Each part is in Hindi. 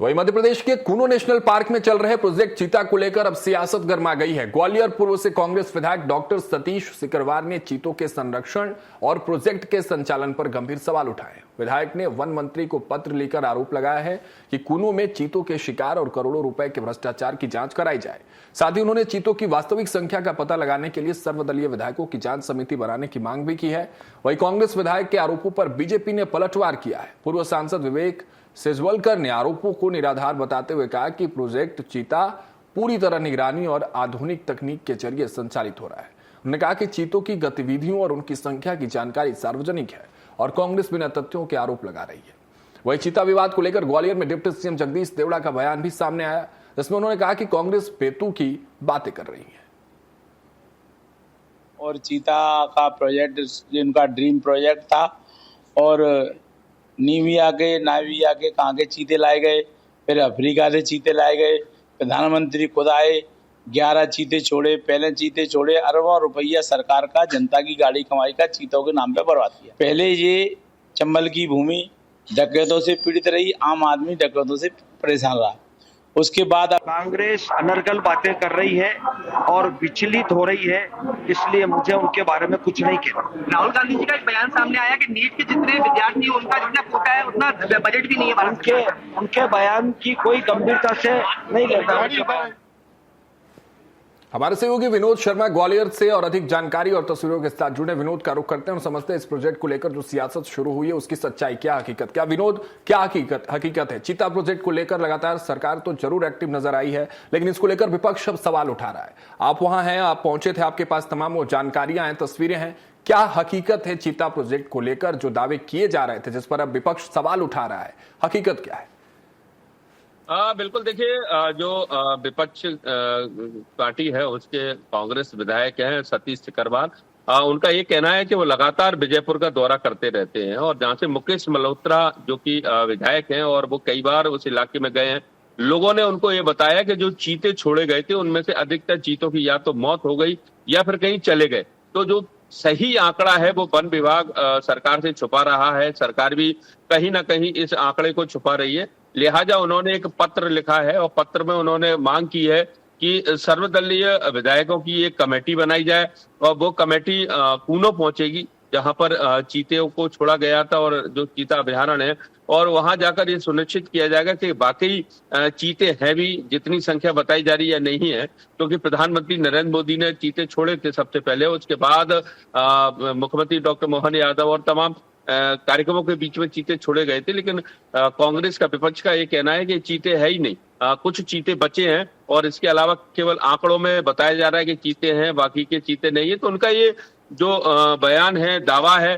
तो वही मध्य प्रदेश के कूनो नेशनल पार्क में चल रहे प्रोजेक्ट चीता को लेकर अब सियासत गर्मा गई है। ग्वालियर पूर्व से कांग्रेस विधायक डॉक्टर सतीश सिकरवार ने चीतों के संरक्षण और प्रोजेक्ट के संचालन पर गंभीर सवाल उठाए। विधायक ने वन मंत्री को पत्र लिखकर आरोप लगाया है कि कूनो में चीतों के शिकार और करोड़ों रुपए के भ्रष्टाचार की जांच कराई जाए। साथ ही उन्होंने चीतों की वास्तविक संख्या का पता लगाने के लिए सर्वदलीय विधायकों की जांच समिति बनाने की मांग भी की है। वहीं कांग्रेस विधायक के आरोपों पर बीजेपी ने पलटवार किया है। पूर्व सांसद विवेक सेजवलकर ने आरोपों को निराधार बताते हुए कहा कि प्रोजेक्ट चीता पूरी तरह निगरानी और आधुनिक तकनीक के जरिए संचालित हो रहा है। उन्होंने कहा कि चीतों की गतिविधियों और उनकी संख्या की जानकारी सार्वजनिक है और कांग्रेस बिना तथ्यों के आरोप लगा रही है। वही चीता विवाद को लेकर ग्वालियर में डिप्टी सीएम जगदीश देवड़ा का बयान भी सामने आया, जिसमें उन्होंने कहा कि कांग्रेस बेतू की बातें कर रही है और चीता का प्रोजेक्ट जिनका ड्रीम प्रोजेक्ट था और नाइविया के कहाँ के चीते लाए गए, फिर अफ्रीका से चीते लाए गए, प्रधानमंत्री खुद आए, 11 चीते छोड़े, पहले चीते छोड़े, अरबों रुपया सरकार का जनता की गाड़ी कमाई का चीतों के नाम पे बर्बाद किया। पहले ये चंबल की भूमि डकैतों से पीड़ित रही, आम आदमी डकैतों से परेशान रहा। उसके बाद कांग्रेस अनर्गल बातें कर रही है और विचलित हो रही है, इसलिए मुझे उनके बारे में कुछ नहीं कहना। राहुल गांधी जी का एक बयान सामने आया कि नीट के जितने विद्यार्थी उनका जितना कोटा है उतना बजट भी नहीं है। उनके बयान की कोई गंभीरता से नहीं लेता। हमारे सहयोगी विनोद शर्मा ग्वालियर से और अधिक जानकारी और तस्वीरों के साथ जुड़े। विनोद का रुख करते हैं और समझते हैं इस प्रोजेक्ट को लेकर जो सियासत शुरू हुई है उसकी सच्चाई क्या हकीकत क्या। विनोद, क्या हकीकत है? चीता प्रोजेक्ट को लेकर लगातार सरकार तो जरूर एक्टिव नजर आई है, लेकिन इसको लेकर विपक्ष अब सवाल उठा रहा है। आप वहां हैं, आप पहुंचे थे, आपके पास तमाम वो जानकारियां हैं, तस्वीरें हैं। क्या हकीकत है चीता प्रोजेक्ट को लेकर जो दावे किए जा रहे थे, जिस पर अब विपक्ष सवाल उठा रहा है, हकीकत क्या है? बिल्कुल, देखिए, जो विपक्ष पार्टी है उसके कांग्रेस विधायक हैं सतीश सिकरवार, उनका ये कहना है कि वो लगातार विजयपुर का दौरा करते रहते हैं और जहाँ से मुकेश मल्होत्रा जो कि विधायक हैं और वो कई बार उस इलाके में गए हैं, लोगों ने उनको ये बताया कि जो चीते छोड़े गए थे उनमें से अधिकतर चीतों की या तो मौत हो गई या फिर कहीं चले गए। तो जो सही आंकड़ा है वो वन विभाग सरकार से छुपा रहा है, सरकार भी कहीं ना कहीं इस आंकड़े को छुपा रही है। लिहाजा उन्होंने एक पत्र लिखा है और पत्र में उन्होंने मांग की है कि सर्वदलीय विधायकों की एक कमेटी बनाई जाए और वो कमेटी कूनो पहुंचेगी जहां पर चीते को छोड़ा गया था और जो चीता अभयारण्य है, और वहां जाकर ये सुनिश्चित किया जाएगा कि वाकई चीते हैं भी जितनी संख्या बताई जा रही है नहीं है, क्योंकि प्रधानमंत्री नरेंद्र मोदी ने चीते छोड़े थे सबसे पहले, उसके बाद मुख्यमंत्री डॉक्टर मोहन यादव और तमाम कार्यक्रमों के बीच में चीते छोड़े गए थे। लेकिन कांग्रेस का विपक्ष का ये कहना है कि चीते है ही नहीं, कुछ चीते बचे हैं और इसके अलावा केवल आंकड़ों में बताया जा रहा है कि चीते हैं, बाकी के चीते नहीं है। तो उनका ये जो बयान है, दावा है,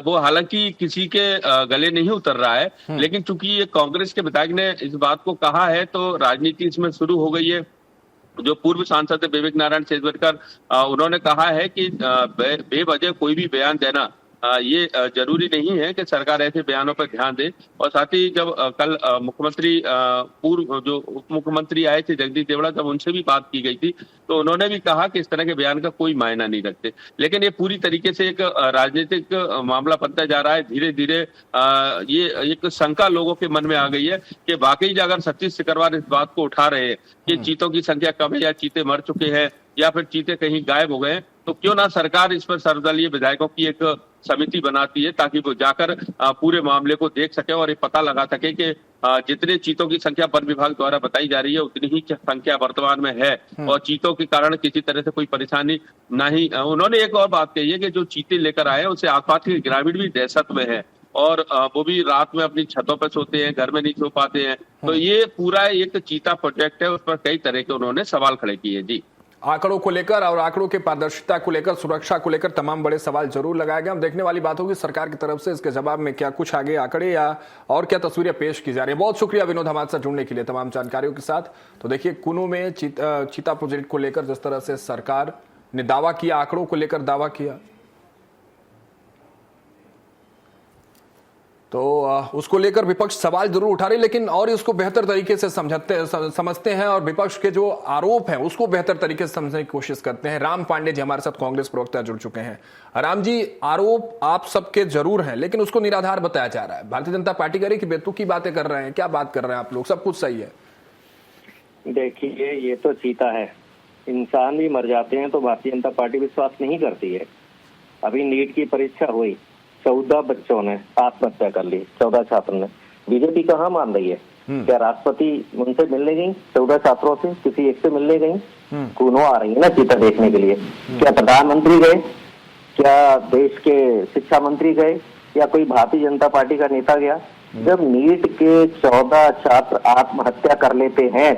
वो हालांकि किसी के गले नहीं उतर रहा है, लेकिन चूंकि ये कांग्रेस के विधायक ने इस बात को कहा है तो राजनीति इसमें शुरू हो गई है। जो पूर्व सांसद विवेक नारायण सेजवलकर, उन्होंने कहा है कि बेवजह कोई भी बयान देना ये जरूरी नहीं है कि सरकार ऐसे बयानों पर ध्यान दे। और साथ ही जब कल मुख्यमंत्री पूर्व जो उप मुख्यमंत्री आए थे जगदीश देवड़ा, जब उनसे भी बात की गई थी तो उन्होंने भी कहा कि इस तरह के बयान का कोई मायना नहीं रखते। लेकिन ये पूरी तरीके से एक राजनीतिक मामला बनता जा रहा है। धीरे धीरे ये एक शंका लोगों के मन में आ गई है कि वाकई अगर सतीश सिकरवार इस बात को उठा रहे हैं कि चीतों की संख्या कम है या चीते मर चुके हैं या फिर चीते कहीं गायब हो गए, तो क्यों ना सरकार इस पर सर्वदलीय विधायकों की एक समिति बनाती है ताकि वो जाकर पूरे मामले को देख सके और ये पता लगा सके कि जितने चीतों की संख्या वन विभाग द्वारा बताई जा रही है उतनी ही संख्या वर्तमान में है और चीतों के कारण किसी तरह से कोई परेशानी नहीं। उन्होंने एक और बात कही है कि जो चीते लेकर आए उससे आसपास के ग्रामीण भी दहशत में है और वो भी रात में अपनी छतों पर सोते हैं, घर में नहीं सो पाते हैं। तो ये पूरा एक चीता प्रोजेक्ट है, उस पर कई तरह के उन्होंने सवाल खड़े किए। जी, आंकड़ों को लेकर और आंकड़ों की पारदर्शिता को लेकर, सुरक्षा को लेकर तमाम बड़े सवाल जरूर लगाए गए। हम देखने वाली बात होगी सरकार की तरफ से इसके जवाब में क्या कुछ आगे आंकड़े या और क्या तस्वीरें पेश की जा रही है। बहुत शुक्रिया विनोद हमारे साथ जुड़ने के लिए तमाम जानकारियों के साथ। तो देखिए, कूनो में चीता प्रोजेक्ट को लेकर जिस तरह से सरकार ने दावा किया, आंकड़ों को लेकर दावा किया, तो उसको लेकर विपक्ष सवाल जरूर उठा रही, लेकिन और इसको बेहतर तरीके से समझते हैं और विपक्ष के जो आरोप हैं उसको बेहतर तरीके से समझने की कोशिश करते हैं। राम पांडे जी हमारे साथ कांग्रेस प्रवक्ता जुड़ चुके हैं। राम जी, आरोप आप सबके जरूर हैं, लेकिन उसको निराधार बताया जा रहा है। भारतीय जनता पार्टी कह रही है कि बेतुकी बातें कर रहे हैं। क्या बात कर रहे हैं आप लोग? सब कुछ सही है। देखिए, ये तो चीता है, इंसान भी मर जाते हैं तो भारतीय जनता पार्टी विश्वास नहीं करती है। अभी नीट की परीक्षा हुई, 14 बच्चों ने आत्महत्या कर ली, 14 छात्रों ने। बीजेपी कहाँ मान रही है? क्या राष्ट्रपति उनसे मिलने गई 14 छात्रों से? किसी एक से मिलने गई? कौनों आ रही है ना चीता देखने के लिए। क्या प्रधानमंत्री गए? क्या देश के शिक्षा मंत्री गए? या कोई भारतीय जनता पार्टी का नेता गया? जब नीट के 14 छात्र आत्महत्या कर लेते हैं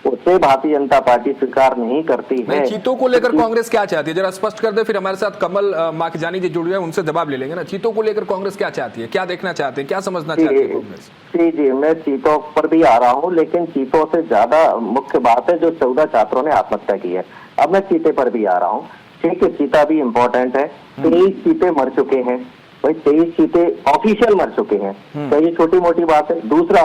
उसे भारतीय जनता पार्टी स्वीकार नहीं करती है। चीतों को लेकर कांग्रेस क्या चाहती है? जरा स्पष्ट कर दे, फिर हमारे साथ कमल माखीजानी जी जुड़ गए, उनसे जवाब ले लेंगे ना। चीतों को लेकर कांग्रेस क्या चाहती है? क्या देखना चाहते हैं? क्या समझना चाहती है कांग्रेस? जी, मैं चीतों पर भी आ रहा हूँ, लेकिन चीतों से ज्यादा मुख्य बात है जो 14 छात्रों ने आत्महत्या की है। अब मैं चीते पर भी आ रहा हूँ। ठीक है, चीता भी इम्पोर्टेंट है। 23 चीते मर चुके हैं भाई, 23 चीते ऑफिशियल मर चुके हैं, तो ये छोटी मोटी बात है। दूसरा,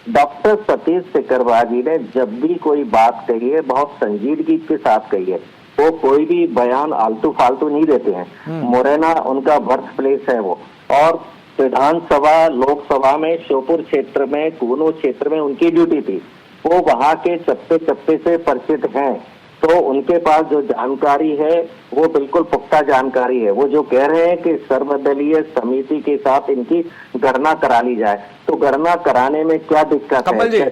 डॉक्टर सतीश सिकरवार जी ने जब भी कोई बात कही है बहुत संजीदगी के साथ कही है। वो कोई भी बयान आलतू फालतू नहीं देते हैं। मुरैना उनका बर्थ प्लेस है वो, और विधानसभा लोकसभा में श्योपुर क्षेत्र में, कूनो क्षेत्र में उनकी ड्यूटी थी। वो वहां के चप्पे चप्पे से परिचित हैं, तो उनके पास जो जानकारी है वो बिल्कुल पुख्ता जानकारी है। वो जो कह रहे हैं कि सर्वदलीय समिति के साथ इनकी गणना करा ली जाए, तो गणना कराने में क्या दिक्कत है?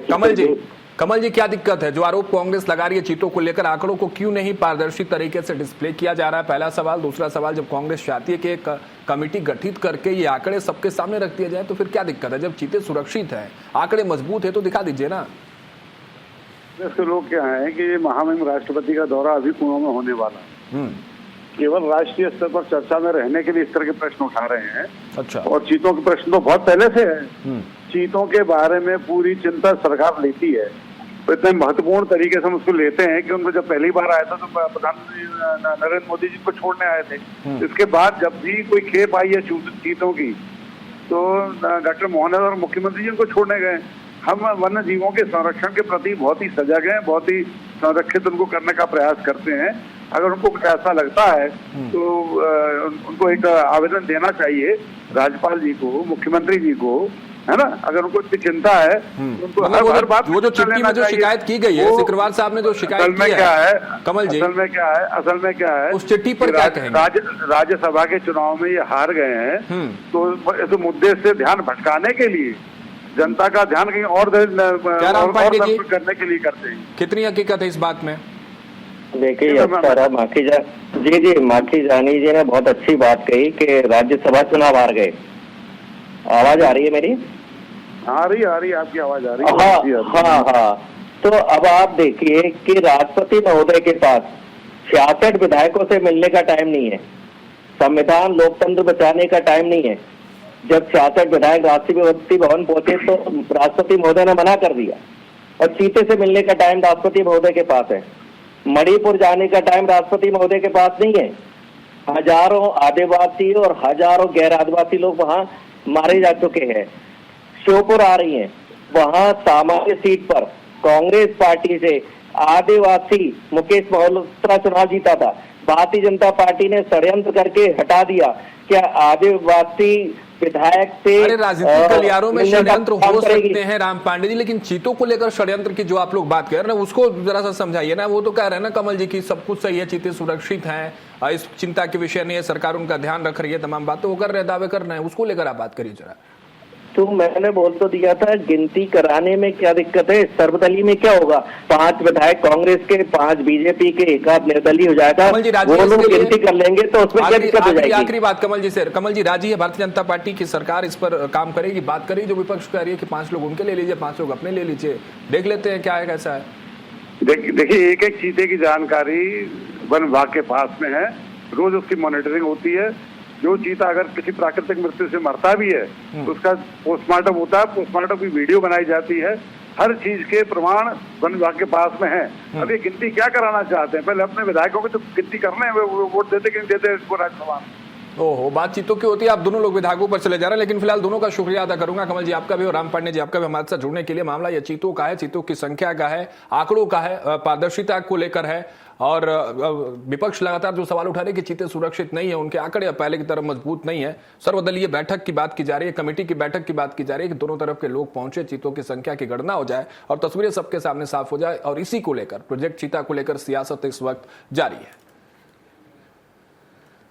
कमल जी क्या दिक्कत है? जो आरोप कांग्रेस लगा रही है चीतों को लेकर, आंकड़ों को क्यों नहीं पारदर्शी तरीके से डिस्प्ले किया जा रहा है? पहला सवाल। दूसरा सवाल, जब कांग्रेस चाहती है कि एक कमेटी गठित करके ये आंकड़े सबके सामने रख दिए जाए, तो फिर क्या दिक्कत है? जब चीते सुरक्षित है, आंकड़े मजबूत है, तो दिखा दीजिए ना। इसके लोग क्या है कि ये महामहिम राष्ट्रपति का दौरा अभी कुओं में होने वाला है। केवल राष्ट्रीय स्तर पर चर्चा में रहने के लिए इस तरह के प्रश्न उठा रहे हैं। अच्छा। और चीतों के प्रश्न तो बहुत पहले से है। चीतों के बारे में पूरी चिंता सरकार लेती है, तो इतने महत्वपूर्ण तरीके से हम उसको लेते हैं कि उनको जब पहली बार आया था तो प्रधानमंत्री नरेंद्र मोदी जी को छोड़ने आए थे। इसके बाद जब भी कोई खेप आई है चीतों की, तो डॉक्टर मोहन और मुख्यमंत्री जी उनको छोड़ने गए। हम वन्य जीवों के संरक्षण के प्रति बहुत ही सजग हैं, बहुत ही संरक्षित उनको करने का प्रयास करते हैं। अगर उनको कुछ ऐसा लगता है तो उनको एक आवेदन देना चाहिए राज्यपाल जी को, मुख्यमंत्री जी को, है ना। अगर उनको इतनी चिंता है तो उनको हर बात वो जो चिट्ठी में जो शिकायत की गई है, सिकरवार साहब ने जो शिकायत की है, कमल जी, असल में क्या है उस चिट्ठी पर क्या कहेंगे? राज्यसभा के चुनाव में ये हार गए हैं, तो इस मुद्दे से ध्यान भटकाने के लिए, जनता का ध्यान कहीं और करने के लिए करते हैं। कितनी हकीकत है इस बात में? देखिए, माखीजानी जी ने बहुत अच्छी बात कही कि राज्यसभा चुनाव हार गए। आवाज आ रही है मेरी? आ रही आपकी आवाज आ रही है। हाँ। तो अब आप देखिए कि राष्ट्रपति महोदय के पास 66 विधायकों से मिलने का टाइम नहीं है, संविधान लोकतंत्र बचाने का टाइम नहीं है। जब 66 विधायक राष्ट्रपति भवन पहुंचे तो राष्ट्रपति महोदय ने मना कर दिया, और चीते से मिलने का टाइम राष्ट्रपति महोदय के पास है। मणिपुर जाने का टाइम राष्ट्रपति महोदय के पास नहीं है। हजारों आदिवासी और हजारों गैर आदिवासी लोग वहां मारे जा चुके हैं। श्योपुर आ रही हैं, वहां सामान्य सीट पर कांग्रेस पार्टी से आदिवासी मुकेश मल्होत्रा चुनाव जीता था। भारतीय जनता पार्टी ने षड्यंत्र करके हटा दिया। क्या आदिवासी विधायक से? अरे राजनीतिक गलियारों में षड्यंत्र हो सकते हैं राम पांडे जी, लेकिन चीतों को लेकर षड्यंत्र की जो आप लोग बात कर रहे हैं उसको जरा सा समझाइए ना। वो तो कह रहे हैं ना कमल जी की सब कुछ सही है, चीते सुरक्षित हैं, इस चिंता के विषय नहीं है, सरकार उनका ध्यान रख रही है, तमाम बातें वो कर रहे हैं, दावे कर रहे हैं, उसको लेकर आप बात करिए जरा। तो मैंने बोल तो दिया था, गिनती कराने में क्या दिक्कत है? सर्वदलीय में क्या होगा? 5 विधायक कांग्रेस के, 5 बीजेपी के, एक आध निर्दलीय हो जाएगा, वो लोग गिनती कर लेंगे तो उसमें क्या दिक्कत हो जाएगी? आखिरी बात कमल जी से। कमल जी, राजी है भारतीय जनता पार्टी की सरकार इस पर काम करेगी? बात करेगी जो विपक्ष कह रही है कि 5 लोग उनके ले लीजिए, 5 लोग अपने ले लीजिए, देख लेते हैं क्या है कैसा है। देखिए, एक एक चीते की जानकारी वन विभाग के पास में है, रोज उसकी मॉनिटरिंग होती है। जो चीता अगर किसी प्राकृतिक मृत्यु से मरता भी है तो उसका पोस्टमार्टम होता है, पोस्टमार्टम की वीडियो बनाई जाती है, हर चीज के प्रमाण वन विभाग के पास में है। अब ये गिनती क्या कराना चाहते हैं? पहले अपने विधायकों की तो गिनती करने हैं, वो वोट देते कि नहीं देते इसको राज्यसभा में। ओहो, बात चीतों की होती है। आप दोनों लोग विधायकों पर चले जा रहे हैं, लेकिन फिलहाल दोनों का शुक्रिया अदा करूंगा, कमल जी आपका भी और राम पांडे जी आपका भी हमारे साथ जुड़ने के लिए। मामला ये चीतों का है, चीतों की संख्या का है, आंकड़ों का है, पारदर्शिता को लेकर है, और विपक्ष लगातार जो सवाल उठा रहे कि चीते सुरक्षित नहीं है, उनके आंकड़े पहले की तरह मजबूत नहीं है। सर्वदलीय बैठक की बात की जा रही है, कमेटी की बैठक की बात की जा रही है कि दोनों तरफ के लोग पहुंचे, चीतों की संख्या की गणना हो जाए और तस्वीरें सबके सामने साफ हो जाए, और इसी को लेकर प्रोजेक्ट चीता को लेकर सियासत इस वक्त जारी है।